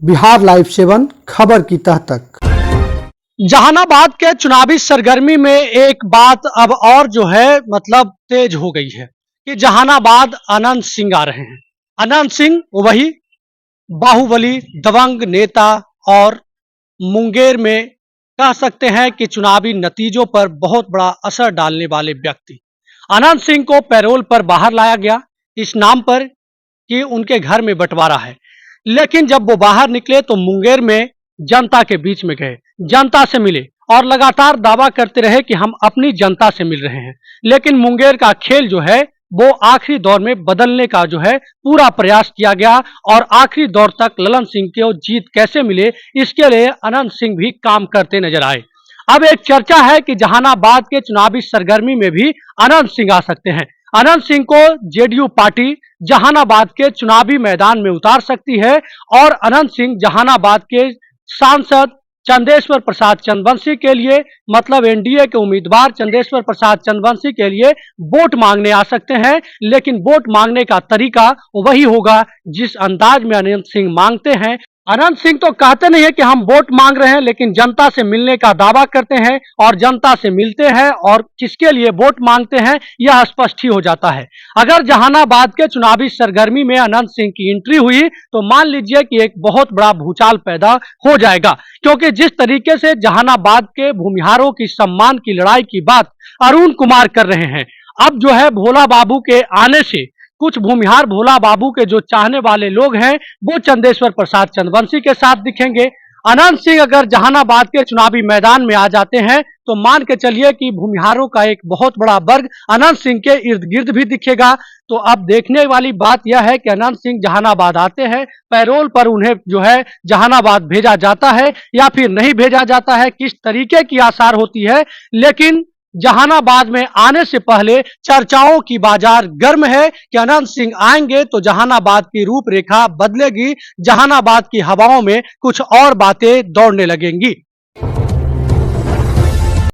Bihar live 7 खबर की तह तक। जहानाबाद के चुनावी सरगर्मी में एक बात अब और जो है मतलब तेज हो गई है कि जहानाबाद अनंत सिंह आ रहे हैं। अनंत सिंह वही बाहुबली दबंग नेता और मुंगेर में कह सकते हैं कि चुनावी नतीजों पर बहुत बड़ा असर डालने वाले व्यक्ति। अनंत सिंह को पैरोल पर बाहर लाया गया इस नाम पर कि उनके घर में बंटवारा है, लेकिन जब वो बाहर निकले तो मुंगेर में जनता के बीच में गए, जनता से मिले और लगातार दावा करते रहे कि हम अपनी जनता से मिल रहे हैं। लेकिन मुंगेर का खेल जो है वो आखिरी दौर में बदलने का जो है पूरा प्रयास किया गया और आखिरी दौर तक ललन सिंह को जीत कैसे मिले इसके लिए अनंत सिंह भी काम करते नजर आए। अब एक चर्चा है कि जहानाबाद के चुनावी सरगर्मी में भी अनंत सिंह आ सकते हैं। अनंत सिंह को जेडीयू पार्टी जहानाबाद के चुनावी मैदान में उतार सकती है और अनंत सिंह जहानाबाद के सांसद चंदेश्वर प्रसाद चंद्रवंशी के लिए मतलब एनडीए के उम्मीदवार चंदेश्वर प्रसाद चंद्रवंशी के लिए वोट मांगने आ सकते हैं। लेकिन वोट मांगने का तरीका वही होगा जिस अंदाज में अनंत सिंह मांगते हैं। अनंत सिंह तो कहते नहीं है कि हम वोट मांग रहे हैं, लेकिन जनता से मिलने का दावा करते हैं और जनता से मिलते हैं और किसके लिए वोट मांगते हैं यह स्पष्ट ही हो जाता है। अगर जहानाबाद के चुनावी सरगर्मी में अनंत सिंह की एंट्री हुई तो मान लीजिए कि एक बहुत बड़ा भूचाल पैदा हो जाएगा, क्योंकि जिस तरीके से जहानाबाद के भूमिहारों की सम्मान की लड़ाई की बात अरुण कुमार कर रहे हैं, अब जो है भोला बाबू के आने से कुछ भूमिहार भोला बाबू के जो चाहने वाले लोग हैं वो चंदेश्वर प्रसाद चंद्रवंशी के साथ दिखेंगे। अनंत सिंह अगर जहानाबाद के चुनावी मैदान में आ जाते हैं तो मान के चलिए कि भूमिहारों का एक बहुत बड़ा वर्ग अनंत सिंह के इर्द गिर्द भी दिखेगा। तो अब देखने वाली बात यह है कि अनंत सिंह जहानाबाद आते हैं, पैरोल पर उन्हें जो है जहानाबाद भेजा जाता है या फिर नहीं भेजा जाता है, किस तरीके की आसार होती है। लेकिन जहानाबाद में आने से पहले चर्चाओं की बाजार गर्म है कि अनंत सिंह आएंगे तो जहानाबाद की रूपरेखा बदलेगी, जहानाबाद की हवाओं में कुछ और बातें दौड़ने लगेंगी।